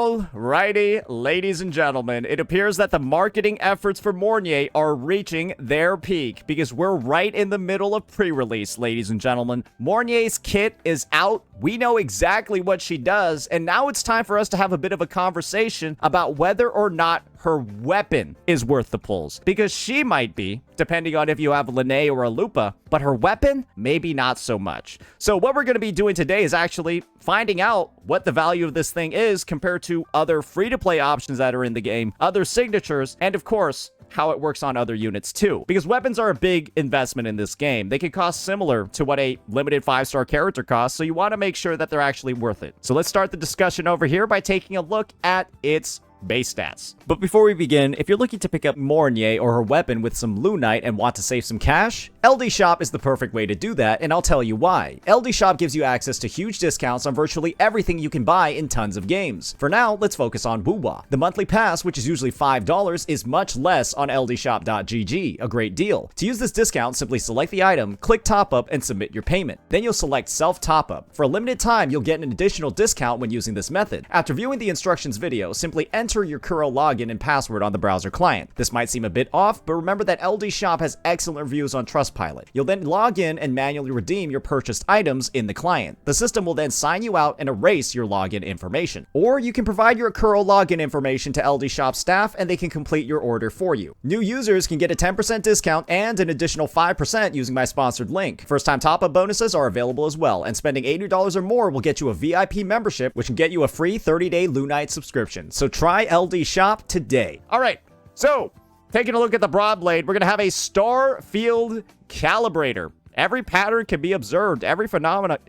Alrighty, ladies and gentlemen, it appears that the marketing efforts for Mornye are reaching their peak because we're right in the middle of pre-release, ladies and gentlemen. Mornye's kit is out. We know exactly what she does, and now it's time for us to have a bit of a conversation about whether or not her weapon is worth the pulls. Because she might be, depending on if you have a lunite or a lupa, but her weapon, maybe not so much. So what we're going to be doing today is actually finding out what the value of this thing is compared to other free-to-play options that are in the game, other signatures, and of course, how it works on other units too. Because weapons are a big investment in this game. They can cost similar to what a limited 5-star character costs, so you want to make sure that they're actually worth it. So let's start the discussion over here by taking a look at its base stats. But before we begin, if you're looking to pick up Mornye or her weapon with some lunite and want to save some cash, LD Shop is the perfect way to do that, and I'll tell you why. LD Shop gives you access to huge discounts on virtually everything you can buy in tons of games. For now, let's focus on Wuwa. The monthly pass, which is usually $5, is much less on ldshop.gg, a great deal. To use this discount, simply select the item, click top up, and submit your payment. Then you'll select self top up. For a limited time, you'll get an additional discount when using this method. After viewing the instructions video, simply enter your Kuro login and password on the browser client. This might seem a bit off, but remember that LD Shop has excellent reviews on Trustpilot. You'll then log in and manually redeem your purchased items in the client. The system will then sign you out and erase your login information. Or you can provide your Kuro login information to LD Shop staff and they can complete your order for you. New users can get a 10% discount and an additional 5% using my sponsored link. First-time top-up bonuses are available as well, and spending $80 or more will get you a VIP membership, which can get you a free 30-day lunite subscription. So try LD Shop today. All right, so taking a look at the Broadblade, we're going to have a Starfield Calibrator. Every pattern can be observed, every phenomenon...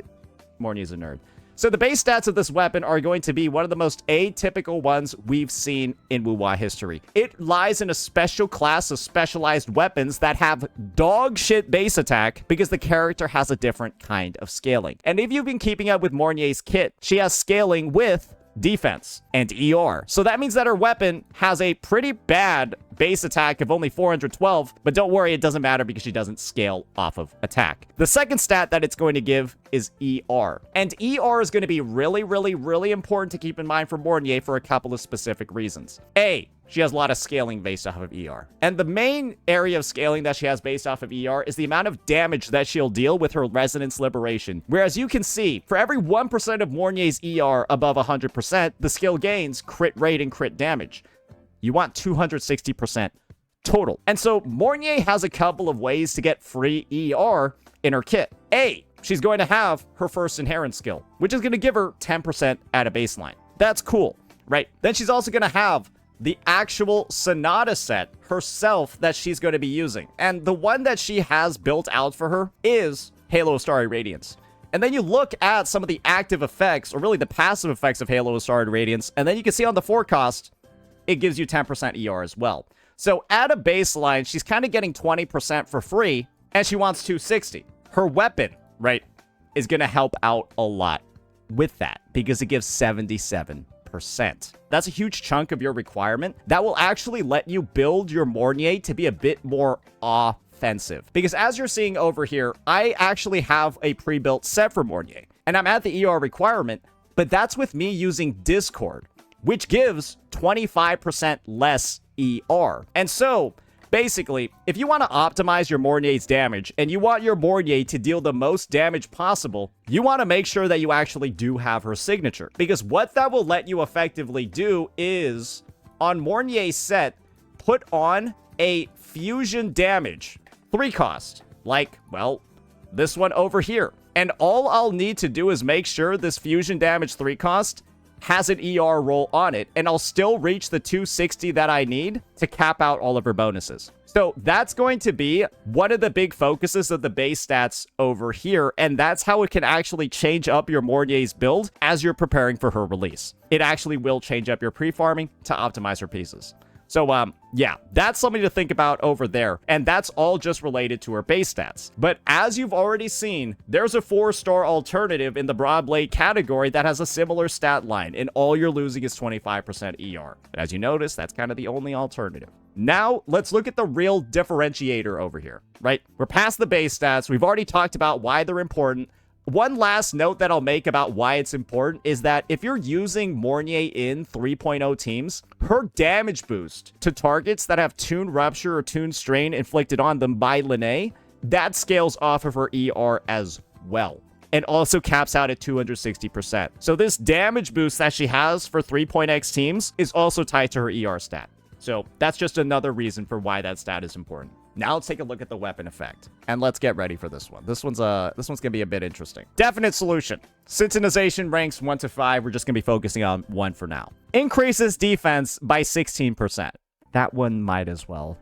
Mornye's a nerd. So the base stats of this weapon are going to be one of the most atypical ones we've seen in Wuwa history. It lies in a special class of specialized weapons that have dog shit base attack because the character has a different kind of scaling. And if you've been keeping up with Mornye's kit, she has scaling with defense and ER. So that means that her weapon has a pretty bad base attack of only 412, but don't worry, it doesn't matter because she doesn't scale off of attack. The second stat that it's going to give is ER. And ER is going to be really important to keep in mind for Mornye for a couple of specific reasons. A, she has a lot of scaling based off of ER. And the main area of scaling that she has based off of ER is the amount of damage that she'll deal with her Resonance Liberation. Whereas you can see, for every 1% of Mornye's ER above 100%, the skill gains crit rate and crit damage. You want 260% total. And so Mornye has a couple of ways to get free ER in her kit. A, she's going to have her first inherent skill, which is going to give her 10% at a baseline. That's cool, right? Then she's also going to have the actual Sonata set herself that she's going to be using. And the one that she has built out for her is Halo of Starry Radiance. And then you look at some of the active effects, or really the passive effects of Halo of Starry Radiance, and then you can see on the forecast, it gives you 10% ER as well. So at a baseline, she's kind of getting 20% for free, and she wants 260. Her weapon, right, is going to help out a lot with that, because it gives 77%. That's a huge chunk of your requirement that will actually let you build your Mornye to be a bit more offensive. Because as you're seeing over here, I actually have a pre-built set for Mornye, and I'm at the ER requirement, but that's with me using Discord, which gives 25% less ER. And so, basically, if you want to optimize your Mornye's damage, and you want your Mornye to deal the most damage possible, you want to make sure that you actually do have her signature. Because what that will let you effectively do is, on Mornye's set, put on a fusion damage 3 cost. Like, well, this one over here. And all I'll need to do is make sure this fusion damage 3 cost has an ER roll on it, and I'll still reach the 260 that I need to cap out all of her bonuses. So that's going to be one of the big focuses of the base stats over here, and that's how it can actually change up your Mornye's build as you're preparing for her release. It actually will change up your pre-farming to optimize her pieces. So, yeah, that's something to think about over there, and that's all just related to her base stats. But as you've already seen, there's a 4-star alternative in the Broadblade category that has a similar stat line, and all you're losing is 25% ER. But as you notice, that's kind of the only alternative. Now, let's look at the real differentiator over here, right? We're past the base stats. We've already talked about why they're important. one last note that I'll make about why it's important is that if you're using Mornye in 3.0 teams, her damage boost to targets that have Toon Rupture or Toon Strain inflicted on them by lunite, that scales off of her ER as well, and also caps out at 260%. So this damage boost that she has for 3.x teams is also tied to her ER stat. So that's just another reason for why that stat is important. Now let's take a look at the weapon effect, and let's get ready for this one. This one's gonna be a bit interesting. Definite solution. Sensitization ranks 1 to 5. We're just gonna be focusing on 1 for now. Increases defense by 16%. That one might as well.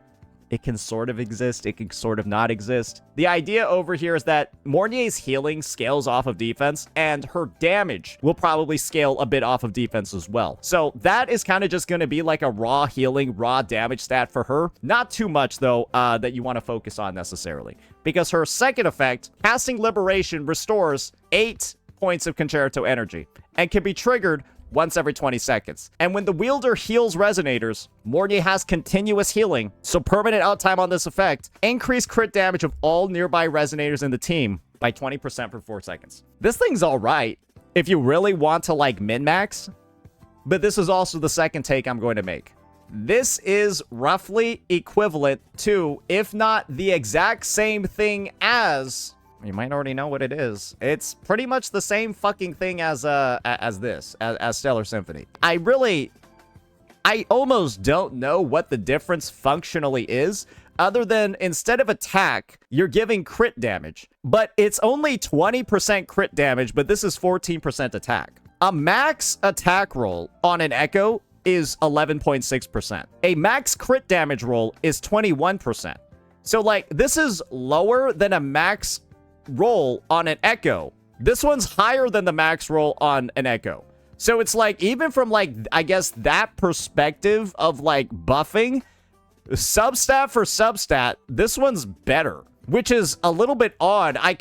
It can sort of exist. It can sort of not exist. The idea over here is that Mornye's healing scales off of defense, and her damage will probably scale a bit off of defense as well. So that is kind of just going to be like a raw healing, raw damage stat for her. Not too much, though, that you want to focus on necessarily. Because her second effect, Casting Liberation, restores 8 points of Concerto energy and can be triggered once every 20 seconds. And when the wielder heals resonators, Mornye has continuous healing, so permanent outtime on this effect. Increase crit damage of all nearby resonators in the team by 20% for 4 seconds. This thing's alright if you really want to, like, min-max, but this is also the second take I'm going to make. This is roughly equivalent to, if not the exact same thing as... You might already know what it is. It's pretty much the same fucking thing as Stellar Symphony. I almost don't know what the difference functionally is, other than instead of attack, you're giving crit damage. But it's only 20% crit damage, but this is 14% attack. A max attack roll on an Echo is 11.6%. A max crit damage roll is 21%. So, like, this is lower than a max roll on an Echo. This one's higher than the max roll on an Echo. So it's like, even from, like, I guess that perspective of, like, buffing, substat for substat, this one's better, which is a little bit odd. I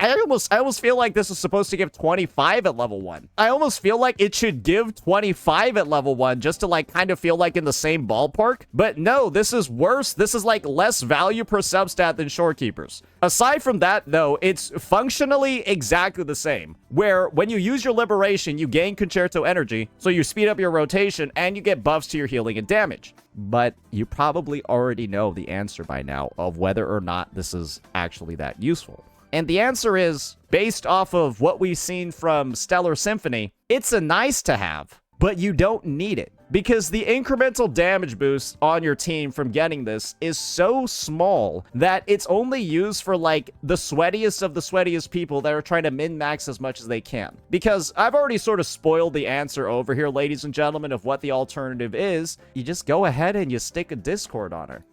almost feel like this is supposed to give 25 at level 1. I almost feel like it should give 25 at level 1 just to, like, kind of feel like in the same ballpark. But no, this is worse. This is, like, less value per substat than Shorekeepers. Aside from that, though, it's functionally exactly the same, where when you use your Liberation, you gain Concerto energy, so you speed up your rotation, and you get buffs to your healing and damage. But you probably already know the answer by now of whether or not this is actually that useful. And the answer is, based off of what we've seen from Stellar Symphony, it's a nice to have, but you don't need it. Because the incremental damage boost on your team from getting this is so small that it's only used for, like, the sweatiest of the sweatiest people that are trying to min-max as much as they can. Because I've already sort of spoiled the answer over here, ladies and gentlemen, of what the alternative is. You just go ahead and you stick a Discord on her.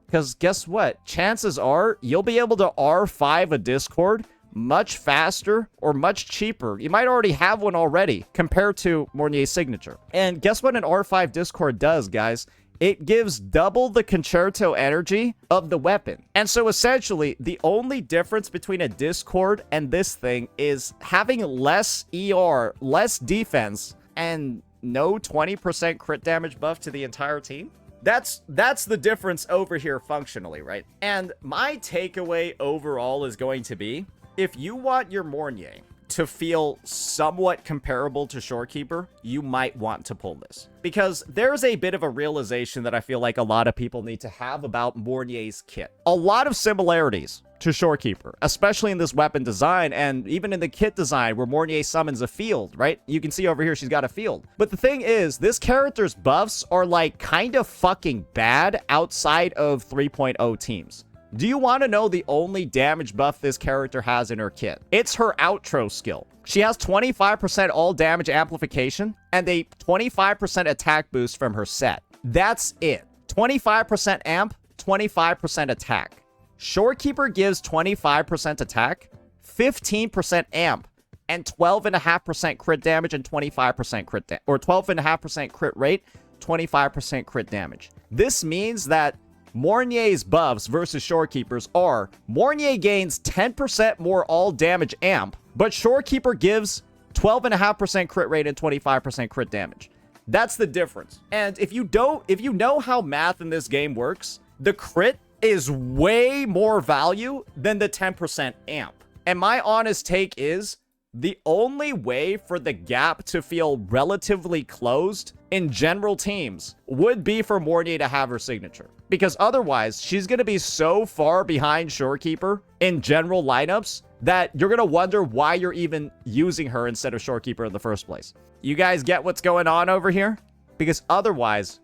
Because guess what? Chances are you'll be able to R5 a Discord much faster or much cheaper. You might already have one already compared to Mornye's signature. And guess what an R5 Discord does, guys? It gives double the Concerto energy of the weapon. And so essentially, the only difference between a Discord and this thing is having less ER, less defense, and no 20% crit damage buff to the entire team. That's the difference over here functionally, right? And my takeaway overall is going to be, if you want your Mornye to feel somewhat comparable to Shorekeeper, you might want to pull this. Because there's a bit of a realization that I feel like a lot of people need to have about Mornye's kit. A lot of similarities to Shorekeeper, especially in this weapon design and even in the kit design where Mornye summons a field, right? You can see over here she's got a field. But the thing is, this character's buffs are, like, kind of fucking bad outside of 3.0 teams. Do you want to know the only damage buff this character has in her kit? It's her outro skill. She has 25% all damage amplification and a 25% attack boost from her set. That's it. 25% amp, 25% attack. Shorekeeper gives 25% attack, 15% amp, and 12.5% crit damage and 25% crit or 12.5% crit rate, 25% crit damage. This means that Mornye's buffs versus Shorekeeper's are, Mornye gains 10% more all damage amp, but Shorekeeper gives 12.5% crit rate and 25% crit damage. That's the difference. And if you know how math in this game works, the crit is way more value than the 10% amp. And my honest take is the only way for the gap to feel relatively closed in general teams would be for Mornye to have her signature. Because otherwise, she's going to be so far behind Shorekeeper in general lineups that you're going to wonder why you're even using her instead of Shorekeeper in the first place. You guys get what's going on over here? Because otherwise,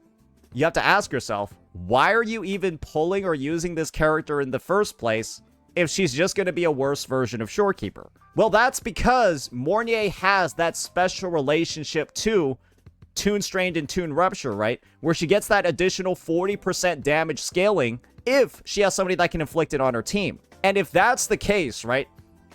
you have to ask yourself, why are you even pulling or using this character in the first place if she's just going to be a worse version of Shorekeeper? Well, that's because Mornye has that special relationship to Tune Strained and Tune Rupture, right? Where she gets that additional 40% damage scaling if she has somebody that can inflict it on her team. And if that's the case, right?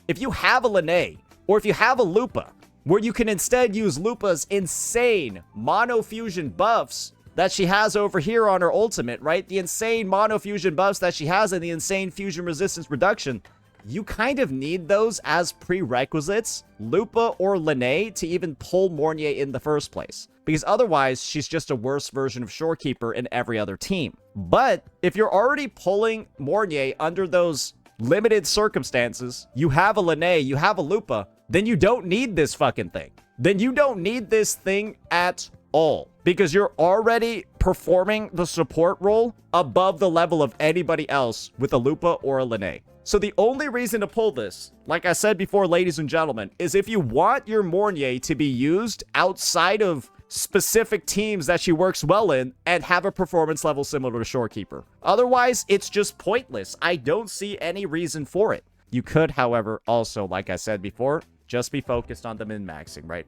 If you have a Lunite, or if you have a Lupa, where you can instead use Lupa's insane mono fusion buffs that she has over here on her ultimate, right? The insane mono fusion buffs that she has and the insane fusion resistance reduction, you kind of need those as prerequisites, Lupa or Lunite, to even pull Mornye in the first place. Because otherwise, she's just a worse version of Shorekeeper in every other team. But if you're already pulling Mornye under those limited circumstances, you have a Lunite, you have a Lupa, then you don't need this fucking thing. Then you don't need this thing at all. Because you're already performing the support role above the level of anybody else with a Lupa or a Lunite. So the only reason to pull this, like I said before, ladies and gentlemen, is if you want your Mornye to be used outside of specific teams that she works well in and have a performance level similar to Shorekeeper. Otherwise, it's just pointless. I don't see any reason for it. You could, however, also, like I said before, just be focused on the min-maxing, right?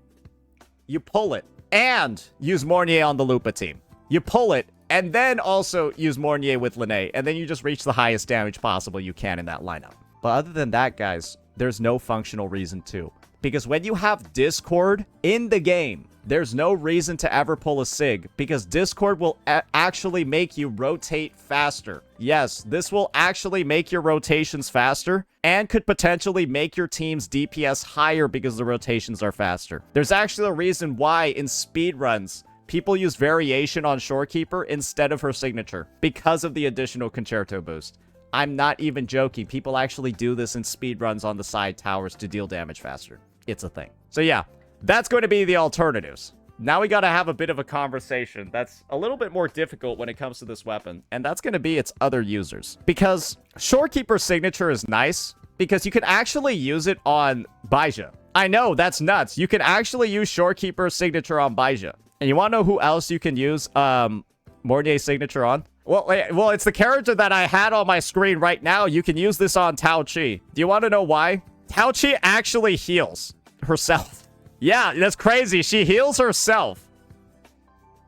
You pull it and use Mornye on the Lupa team. You pull it and then also use Mornye with Lunite, and then you just reach the highest damage possible you can in that lineup. But other than that, guys, there's no functional reason to. Because when you have Discord in the game, there's no reason to ever pull a Sig, because Discord will actually make you rotate faster. Yes, this will actually make your rotations faster, and could potentially make your team's DPS higher because the rotations are faster. There's actually a reason why in speedruns, people use variation on Shorekeeper instead of her signature, because of the additional Concerto boost. I'm not even joking. People actually do this in speedruns on the side towers to deal damage faster. It's a thing. So yeah, that's going to be the alternatives. Now we got to have a bit of a conversation that's a little bit more difficult when it comes to this weapon, and that's going to be its other users. Because Shorekeeper's signature is nice, because you can actually use it on Baija. I know, that's nuts. You can actually use Shorekeeper's signature on Baija. And you want to know who else you can use Mornye's signature on? Well, it's the character that I had on my screen right now. You can use this on Tao Chi. Do you want to know why? Tao Chi actually heals herself. Yeah, that's crazy. She heals herself.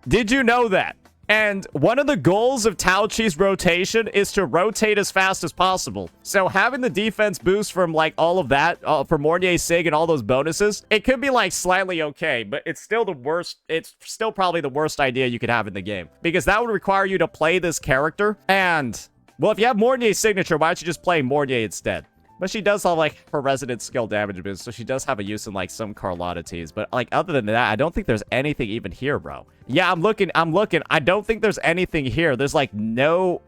Did you know that? And one of the goals of Tao Chi's rotation is to rotate as fast as possible. So having the defense boost from like all of that, for Mornye Sig and all those bonuses, it could be like slightly okay, but it's still the worst. It's still probably the worst idea you could have in the game, because that would require you to play this character. And well, if you have Mornye's signature, why don't you just play Mornye instead? But she does have, like, her resident skill damage boost, so she does have a use in, like, some Carlotta teas. But, like, other than that, I don't think there's anything even here, bro. Yeah, I'm looking. I don't think there's anything here. There's, like, no...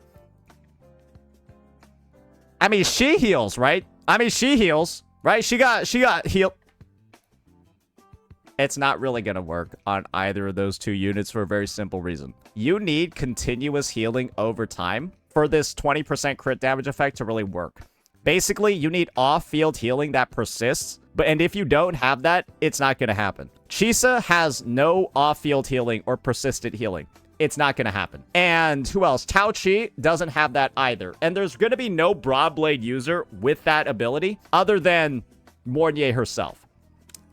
I mean, she heals, right? She got healed. It's not really gonna work on either of those two units for a very simple reason. You need continuous healing over time for this 20% crit damage effect to really work. Basically, you need off-field healing that persists, and if you don't have that, it's not going to happen. Chisa has no off-field healing or persistent healing. It's not going to happen. And who else? Tao Chi doesn't have that either. And there's going to be no Broadblade user with that ability other than Mornye herself.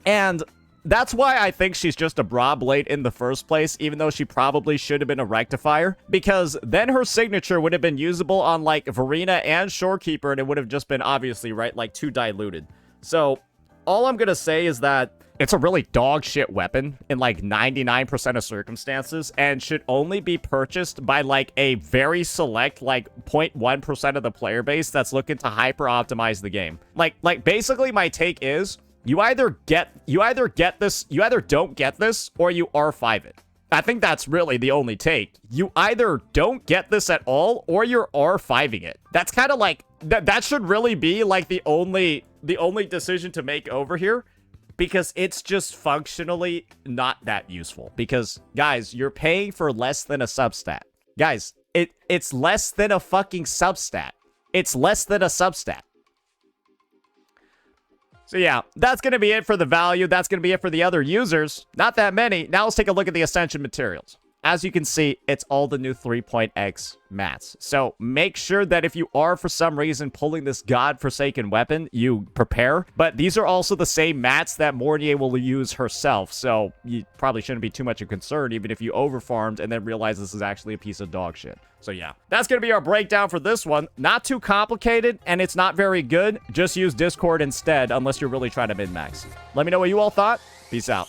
And that's why I think she's just a Broadblade in the first place, even though she probably should have been a Rectifier, because then her signature would have been usable on, like, Verena and Shorekeeper, and it would have just been, obviously, right, like, too diluted. So, all I'm gonna say is that it's a really dog shit weapon in, like, 99% of circumstances, and should only be purchased by, like, a very select, like, 0.1% of the player base that's looking to hyper-optimize the game. Like, basically, my take is... You either don't get this, or you R5 it. I think that's really the only take. You either don't get this at all, or you're R5ing it. That's kind of like, that should really be like the only decision to make over here, because it's just functionally not that useful. Because, guys, you're paying for less than a substat. Guys, it's less than a fucking substat. It's less than a substat. So yeah, that's going to be it for the value. That's going to be it for the other users. Not that many. Now let's take a look at the Ascension materials. As you can see, it's all the new 3.x mats. So make sure that if you are, for some reason, pulling this godforsaken weapon, you prepare. But these are also the same mats that Mornye will use herself. So you probably shouldn't be too much of a concern, even if you overfarmed and then realize this is actually a piece of dog shit. So yeah, that's going to be our breakdown for this one. Not too complicated, and it's not very good. Just use Discord instead, unless you're really trying to min-max. Let me know what you all thought. Peace out.